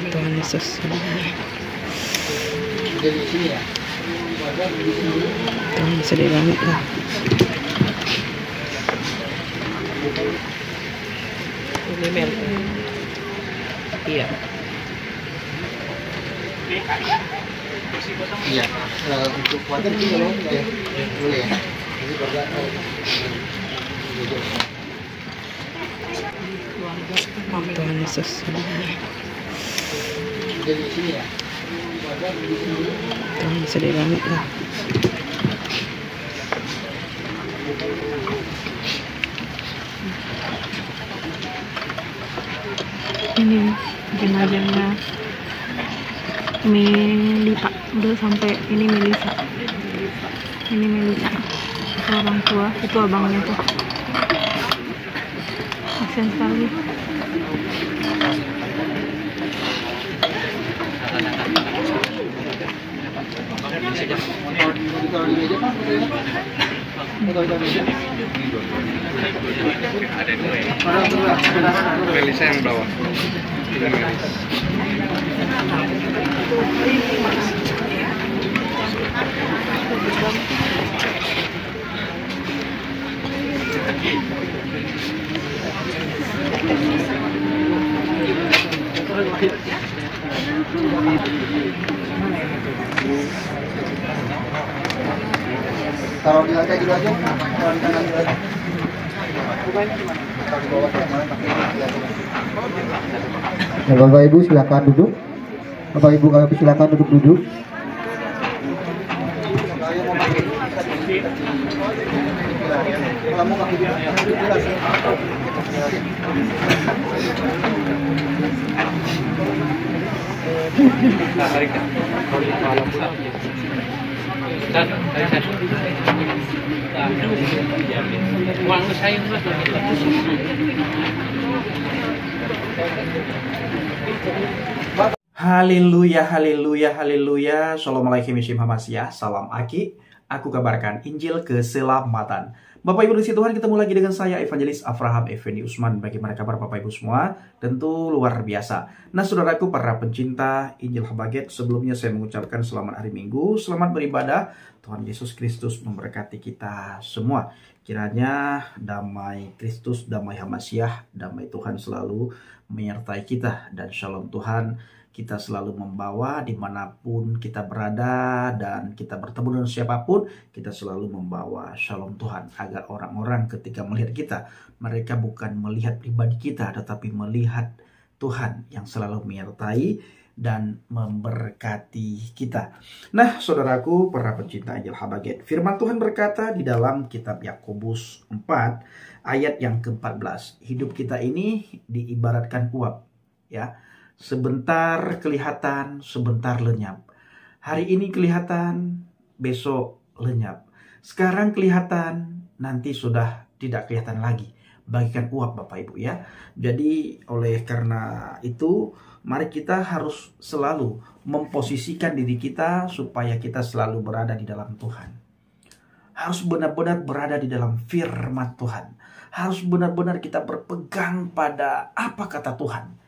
Tuhan Yesus. Tuhan sedih banget lah. Ini Mel. Iya. Iya. Untuk water itu kalau boleh ya. Ini juga Tuhan Yesus. dari sini ya. Tuhan sedih banget lah. Ini jenazahnya Melita, udah sampai. Ini Melisa, ini Melisa, itu orang tua, itu abangnya tuh. Kasian sekali. Melisa yang bawah. Taruh di lantai dulu aja, taruh di kanan dulu aja. Taruh di bawah yang mana pakai ya, Bapak Ibu silakan duduk. Bapak Ibu kami silakan duduk. Haleluya, haleluya, haleluya. Assalamualaikum warahmatullahi wabarakatuh. Salam Aki. Aku kabarkan Injil keselamatan. Bapak Ibu di Tuhan, ketemu lagi dengan saya Evangelis Avraham Effendi Usman. Bagaimana kabar Bapak Ibu semua? Tentu luar biasa. Nah, saudaraku para pencinta Injil Habaget, sebelumnya saya mengucapkan selamat hari Minggu, selamat beribadah. Tuhan Yesus Kristus memberkati kita semua. Kiranya damai Kristus, damai Hamasyah, damai Tuhan selalu menyertai kita. Dan shalom Tuhan kita selalu membawa dimanapun kita berada dan kita bertemu dengan siapapun, kita selalu membawa shalom Tuhan. Agar orang-orang ketika melihat kita, mereka bukan melihat pribadi kita, tetapi melihat Tuhan yang selalu menyertai dan memberkati kita. Nah, saudaraku, para pencinta Injil Habaget, firman Tuhan berkata di dalam kitab Yakobus 4 ayat yang ke-14, hidup kita ini diibaratkan uap, ya. Sebentar kelihatan, sebentar lenyap. Hari ini kelihatan, besok lenyap. Sekarang kelihatan, nanti sudah tidak kelihatan lagi. Bagikan uap Bapak Ibu ya. Jadi oleh karena itu, mari kita harus selalu memposisikan diri kita supaya kita selalu berada di dalam Tuhan. Harus benar-benar berada di dalam firman Tuhan. Harus benar-benar kita berpegang pada apa kata Tuhan.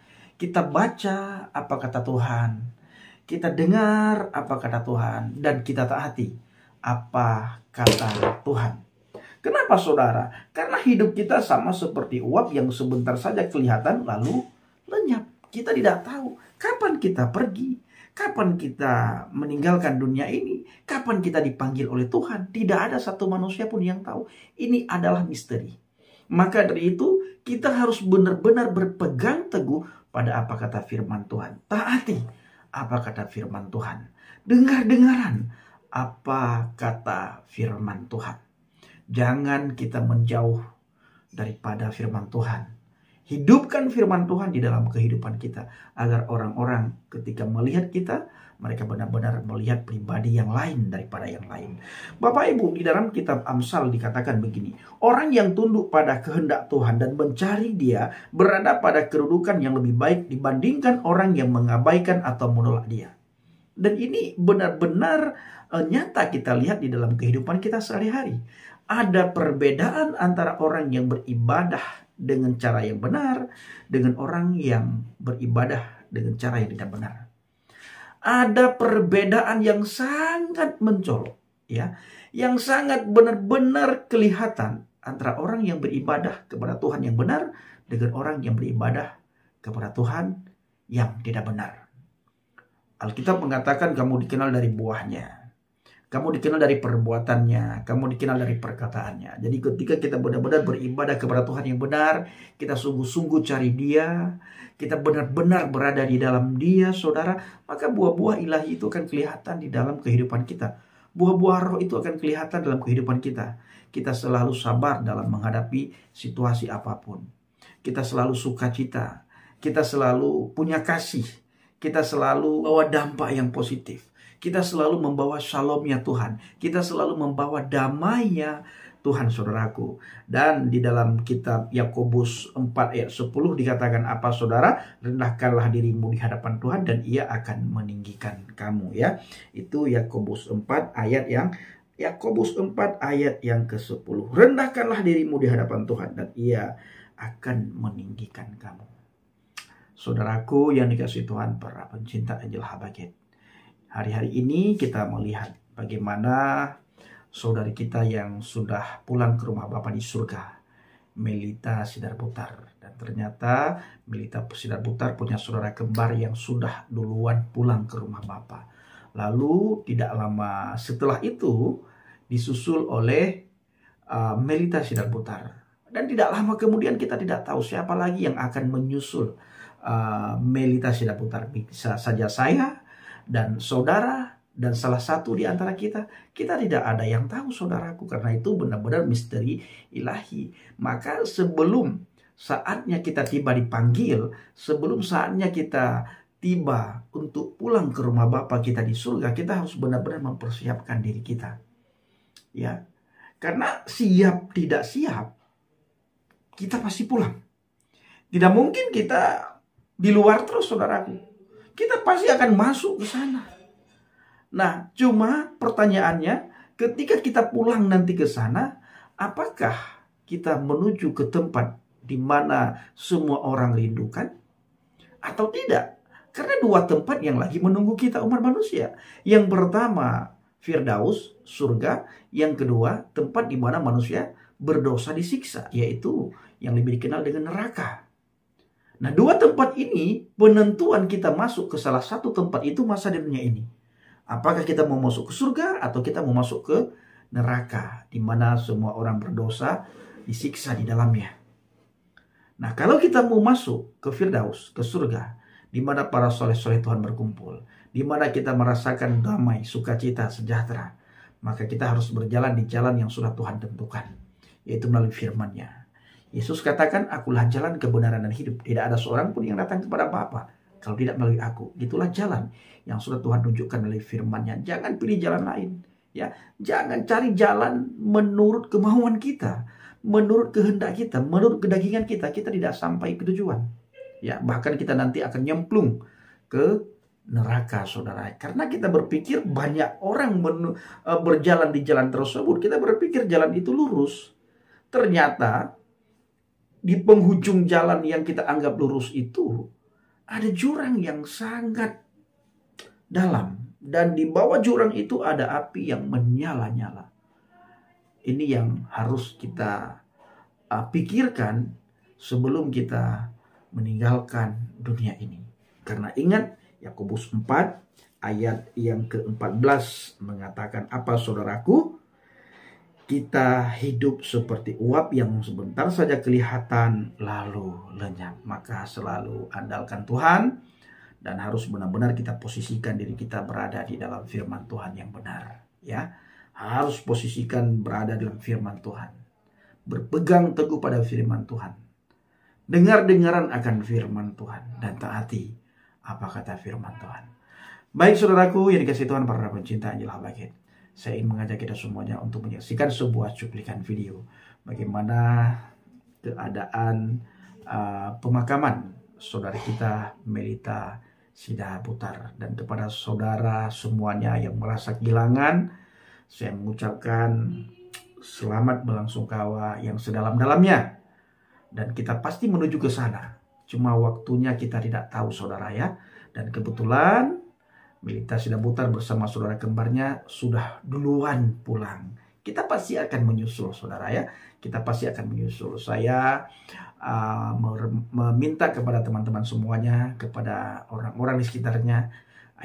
Kita baca apa kata Tuhan, kita dengar apa kata Tuhan, dan kita taati apa kata Tuhan. Kenapa saudara? Karena hidup kita sama seperti uap yang sebentar saja kelihatan lalu lenyap. Kita tidak tahu kapan kita pergi, kapan kita meninggalkan dunia ini, kapan kita dipanggil oleh Tuhan. Tidak ada satu manusia pun yang tahu. Ini adalah misteri. Maka dari itu kita harus benar-benar berpegang teguh pada apa kata firman Tuhan. Taati apa kata firman Tuhan. Dengar-dengaran apa kata firman Tuhan. Jangan kita menjauh daripada firman Tuhan. Hidupkan firman Tuhan di dalam kehidupan kita. Agar orang-orang ketika melihat kita, mereka benar-benar melihat pribadi yang lain daripada yang lain. Bapak Ibu, di dalam kitab Amsal dikatakan begini. Orang yang tunduk pada kehendak Tuhan dan mencari Dia berada pada kedudukan yang lebih baik dibandingkan orang yang mengabaikan atau menolak Dia. Dan ini benar-benar nyata kita lihat di dalam kehidupan kita sehari-hari. Ada perbedaan antara orang yang beribadah dengan cara yang benar dengan orang yang beribadah dengan cara yang tidak benar. Ada perbedaan yang sangat mencolok, ya, yang sangat benar-benar kelihatan antara orang yang beribadah kepada Tuhan yang benar dengan orang yang beribadah kepada Tuhan yang tidak benar. Alkitab mengatakan kamu dikenal dari buahnya. Kamu dikenal dari perbuatannya, kamu dikenal dari perkataannya. Jadi ketika kita benar-benar beribadah kepada Tuhan yang benar, kita sungguh-sungguh cari Dia, kita benar-benar berada di dalam Dia, saudara, maka buah-buah ilahi itu akan kelihatan di dalam kehidupan kita. Buah-buah roh itu akan kelihatan dalam kehidupan kita. Kita selalu sabar dalam menghadapi situasi apapun. Kita selalu sukacita, kita selalu punya kasih, kita selalu bawa dampak yang positif. Kita selalu membawa shalomnya Tuhan. Kita selalu membawa damainya Tuhan, saudaraku. Dan di dalam kitab Yakobus 4 ayat 10 dikatakan apa, saudara? Rendahkanlah dirimu di hadapan Tuhan dan Ia akan meninggikan kamu, ya. Itu Yakobus 4 ayat yang ke-10. Rendahkanlah dirimu di hadapan Tuhan dan Ia akan meninggikan kamu. Saudaraku yang dikasihi Tuhan, para pencinta Injil Habaget. Hari-hari ini kita melihat bagaimana saudari kita yang sudah pulang ke rumah Bapa di surga, Melita Sidarputar. Dan ternyata Melita Sidarputar punya saudara kembar yang sudah duluan pulang ke rumah Bapa. Lalu tidak lama setelah itu disusul oleh Melita Sidarputar. Dan tidak lama kemudian kita tidak tahu siapa lagi yang akan menyusul Melita Sidarputar. Bisa saja saya dan saudara dan salah satu di antara kita tidak ada yang tahu, saudaraku, karena itu benar-benar misteri ilahi. Maka sebelum saatnya kita tiba dipanggil, sebelum saatnya kita tiba untuk pulang ke rumah Bapa kita di surga, kita harus benar-benar mempersiapkan diri kita, ya, karena siap tidak siap kita pasti pulang. Tidak mungkin kita di luar terus, saudaraku. Kita pasti akan masuk ke sana. Nah, cuma pertanyaannya, ketika kita pulang nanti ke sana, apakah kita menuju ke tempat di mana semua orang rindukan atau tidak? Karena dua tempat yang lagi menunggu kita, umat manusia. Yang pertama, Firdaus, surga. Yang kedua, tempat di mana manusia berdosa disiksa, yaitu yang lebih dikenal dengan neraka. Nah, dua tempat ini penentuan kita masuk ke salah satu tempat itu masa di dunia ini. Apakah kita mau masuk ke surga atau kita mau masuk ke neraka, di mana semua orang berdosa disiksa di dalamnya. Nah, kalau kita mau masuk ke Firdaus, ke surga, di mana para soleh-soleh Tuhan berkumpul, di mana kita merasakan damai, sukacita, sejahtera, maka kita harus berjalan di jalan yang sudah Tuhan tentukan, yaitu melalui firman-Nya. Yesus katakan, akulah jalan, kebenaran, dan hidup. Tidak ada seorang pun yang datang kepada Bapa kalau tidak melalui aku. Itulah jalan yang sudah Tuhan tunjukkan melalui firman-Nya. Jangan pilih jalan lain, ya. Jangan cari jalan menurut kemauan kita, menurut kehendak kita, menurut kedagingan kita. Kita tidak sampai ke tujuan, ya. Bahkan kita nanti akan nyemplung ke neraka, saudara. Karena kita berpikir banyak orang berjalan di jalan tersebut. Kita berpikir jalan itu lurus. Ternyata di penghujung jalan yang kita anggap lurus itu ada jurang yang sangat dalam. Dan di bawah jurang itu ada api yang menyala-nyala. Ini yang harus kita pikirkan sebelum kita meninggalkan dunia ini. Karena ingat, Yakobus 4 ayat yang ke-14 mengatakan apa, saudaraku? Kita hidup seperti uap yang sebentar saja kelihatan lalu lenyap. Maka selalu andalkan Tuhan dan harus benar-benar kita posisikan diri kita berada di dalam firman Tuhan yang benar, ya. Harus posisikan berada dalam firman Tuhan. Berpegang teguh pada firman Tuhan. Dengar-dengaran akan firman Tuhan dan taati apa kata firman Tuhan. Baik, saudaraku yang dikasihi Tuhan, para pencinta Injil Habaget. Saya ingin mengajak kita semuanya untuk menyaksikan sebuah cuplikan video bagaimana keadaan pemakaman saudara kita Melita Sidarputar. Dan kepada saudara semuanya yang merasa kehilangan, saya mengucapkan selamat belasungkawa yang sedalam-dalamnya. dan kita pasti menuju ke sana. Cuma waktunya kita tidak tahu, saudara ya. Dan kebetulan Melita Sidabutar bersama saudara kembarnya sudah duluan pulang. Kita pasti akan menyusul, saudara ya. Kita pasti akan menyusul. Saya meminta kepada teman-teman semuanya, kepada orang-orang di sekitarnya,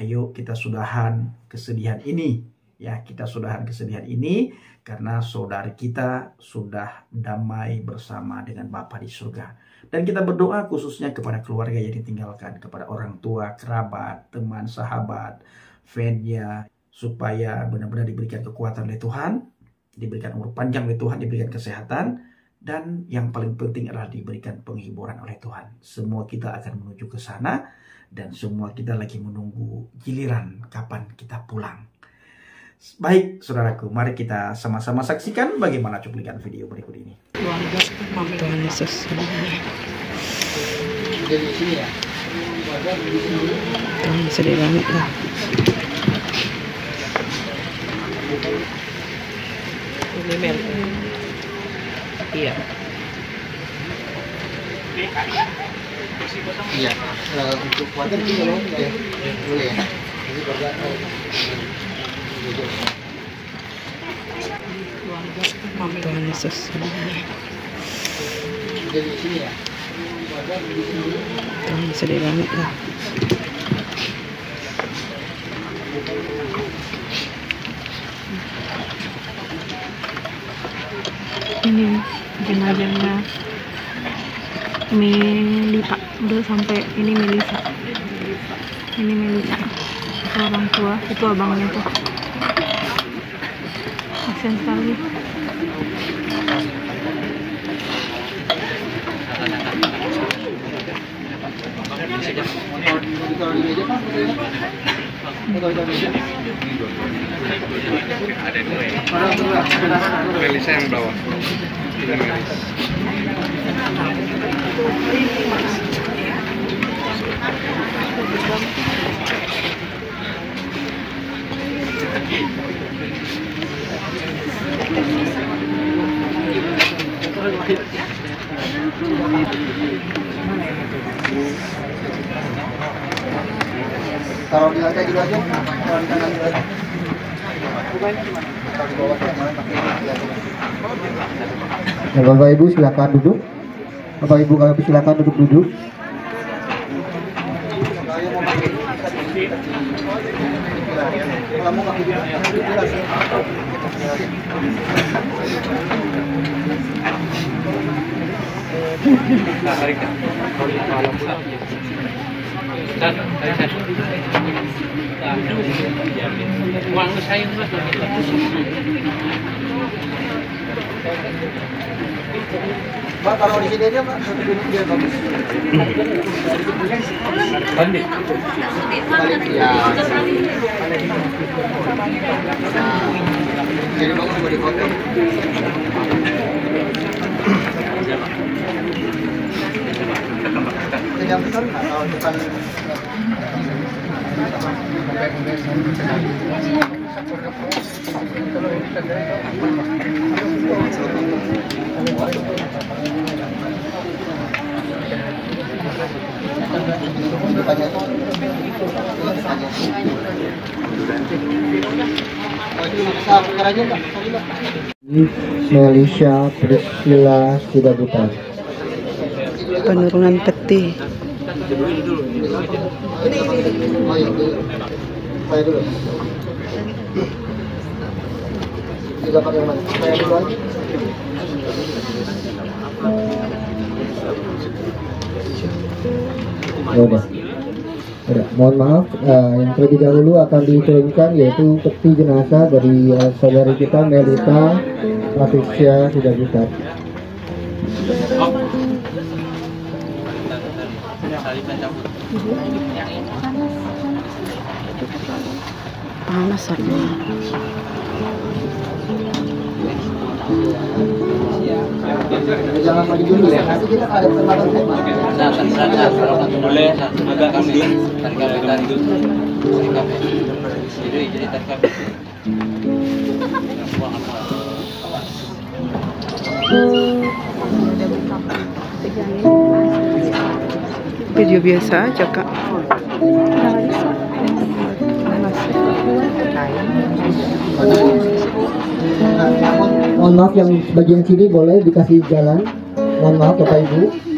ayo kita sudahan kesedihan ini. Ya, kita sudahan kesedihan ini karena saudari kita sudah damai bersama dengan Bapa di surga. Dan kita berdoa khususnya kepada keluarga yang ditinggalkan, kepada orang tua, kerabat, teman, sahabat, fan-nya, supaya benar-benar diberikan kekuatan oleh Tuhan, diberikan umur panjang oleh Tuhan, diberikan kesehatan, dan yang paling penting adalah diberikan penghiburan oleh Tuhan. Semua kita akan menuju ke sana, dan semua kita lagi menunggu giliran kapan kita pulang. Baik, saudaraku, mari kita sama-sama saksikan bagaimana cuplikan video berikut ini. Tuhan Yesus. Jadi sini ya. Tuhan sedih banget lah. Ini Mel. Iya. Iya. Untuk kuatir itu kalau ya boleh ya. Jadi keluarga Tuhan Yesus. jadi sini ya. Tuhan sedih banget lah. Ini jenazahnya Melita udah sampai. Ini Melisa, ini Melisa, itu orang tua, itu abangnya tuh. Kasian sekali. Melisa yang bawah. Taruh di lantai dulu aja, taruh di kanan dulu aja. Taruh di bawah mana pakai. Bapak Ibu silakan duduk. Bapak Ibu kami silakan duduk. Pak, taruh di sini aja, Pak. Duduk biar bagus. Balik. Ya. Jadi bagus buat foto. Yang besar kalau depan Melisa Priscilla Sidabutar. Penurunan peti. Oh iya, saya dulu. Tidak pakai mana? Saya dulu aja. Udah. Mohon maaf, yang terlebih dahulu akan diturunkan yaitu peti jenazah dari saudari kita Melita Priscilla Sidabutar. Panas aku. Jangan maju dulu ya, nanti kita ada kesempatan boleh agak mundur tarik jadi tarik Video biasa aja kak. Mohon maaf yang bagian sini boleh dikasih jalan. Mohon maaf Bapak Ibu.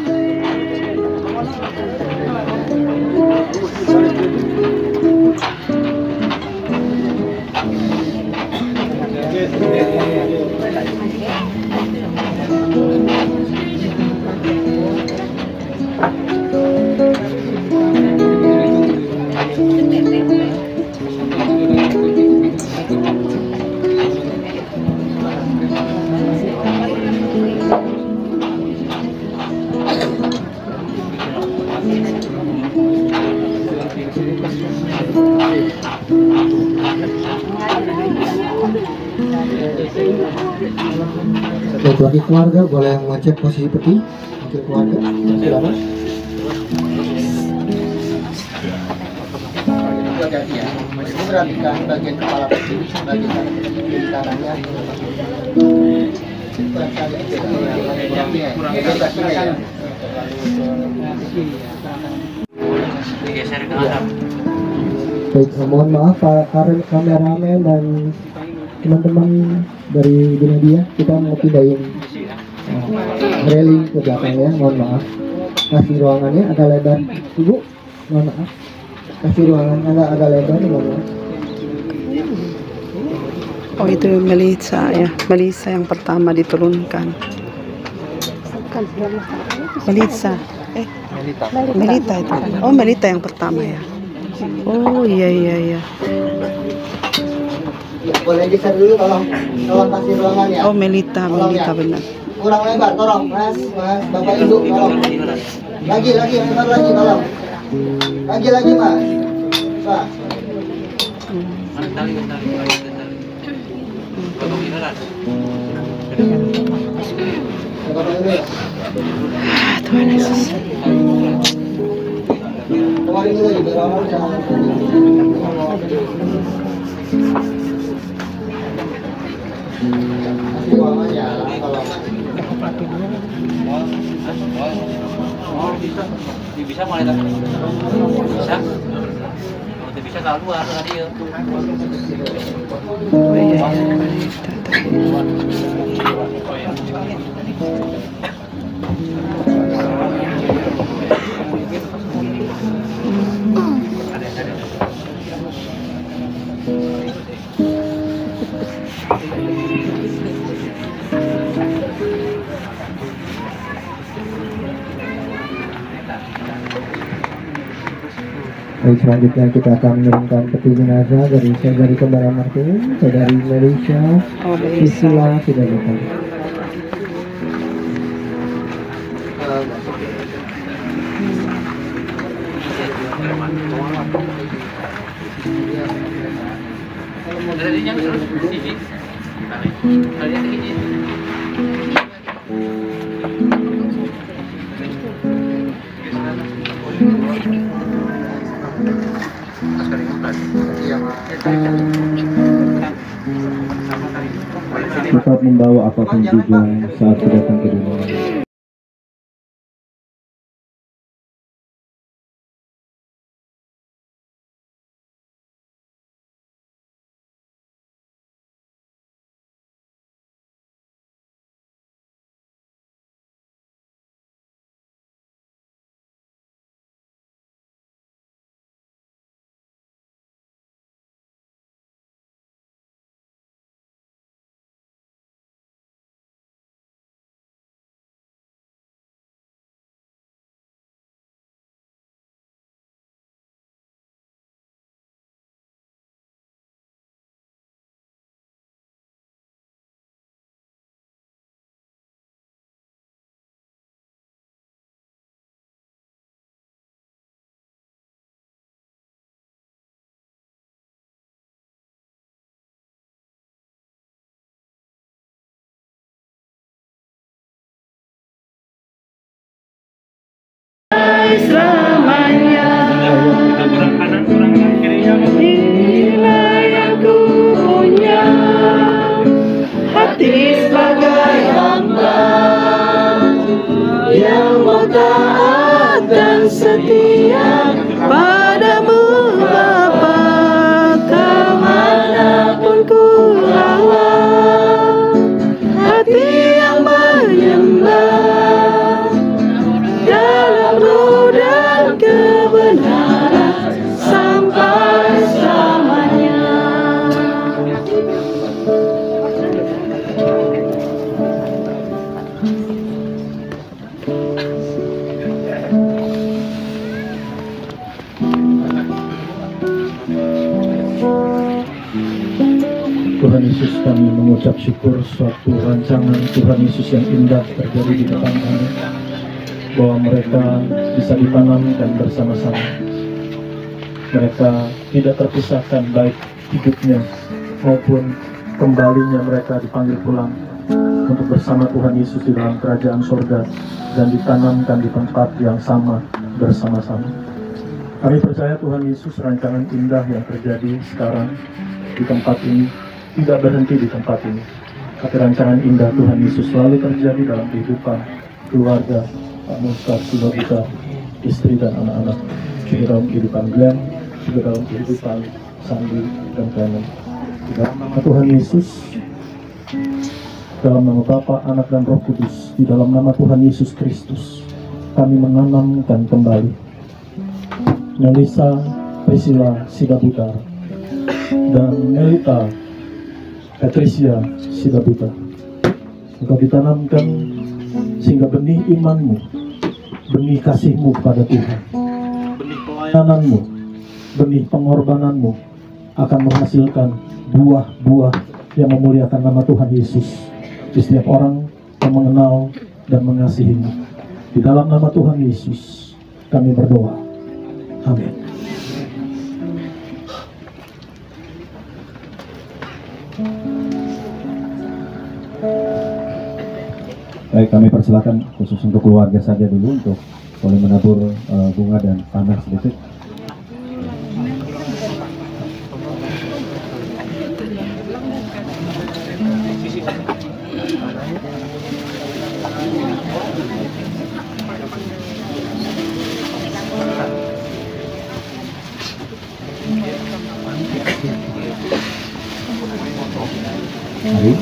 Untuk bagi keluarga boleh mengecek posisi peti. Untuk keluarga, silakan. Perhatikan bagian kepala peti, bagian kanannya. Digeser ke atas. Baik, mohon maaf Pak kameramen dan teman-teman dari media, kita mau pindahin railing ke belakang ya, mohon maaf. Kasih ruangannya agak lebar, Ibu, mohon maaf. Kasih ruangan agak lebar, mohon maaf. Oh itu Melisa ya, Melisa yang pertama diturunkan. Melisa, Melita itu. Oh Melita yang pertama ya. Oh iya. Boleh geser dulu, tolong kasih ruangan ya. Oh Melita benar. Kurang lebar, tolong Mas, Bapak Ibu, tolong. Lagi lebar lagi, tolong. Lagi Mas. Pak. Tali. Potong ini kan. Tuhan Yesus. Kemarin dulu ya, biar orang bisa. Kasih ruangan ya, tolong. Bisa mulai tak? Bisa. Kalau bisa keluar tadi ya. Oh iya. Melita. Baik, selanjutnya kita akan menurunkan peti jenazah dari saudari kembar almarhum, saudari Melisa, Oh Melisa. Priscilla sudah datang. Dari yang sini. Dari yang ini. Tetap membawa apapun tujuan saat datang ke dunia. Tuhan Yesus, kami mengucap syukur suatu rancangan Tuhan Yesus yang indah terjadi di depan kami, bahwa mereka bisa ditanamkan bersama-sama. Mereka tidak terpisahkan, baik hidupnya maupun kembalinya mereka dipanggil pulang untuk bersama Tuhan Yesus di dalam kerajaan surga dan ditanamkan di tempat yang sama bersama-sama. Kami percaya Tuhan Yesus, rancangan indah yang terjadi sekarang di tempat ini tidak berhenti di tempat ini, tapi rancangan indah Tuhan Yesus selalu terjadi dalam kehidupan keluarga Pak Mustar, Sibabuta, istri dan anak-anak, juga dalam kehidupan Glenn, juga dalam kehidupan Sandi dan Clement. Di dalam nama Tuhan Yesus, dalam nama Bapa, Anak dan Roh Kudus, di dalam nama Tuhan Yesus Kristus, kami menanamkan kembali Melisa Priscilla Sidabutar dan Melita Patricia Sidabutar. Engkau ditanamkan sehingga benih imanmu, benih kasihmu kepada Tuhan, benih pelayananmu, benih pengorbananmu akan menghasilkan buah-buah yang memuliakan nama Tuhan Yesus di setiap orang yang mengenal dan mengasihimu. Di dalam nama Tuhan Yesus kami berdoa. Amin. Baik, kami persilakan khusus untuk keluarga saja dulu untuk boleh menabur bunga dan tanah sedikit. Mari,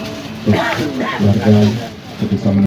keluarga sebisa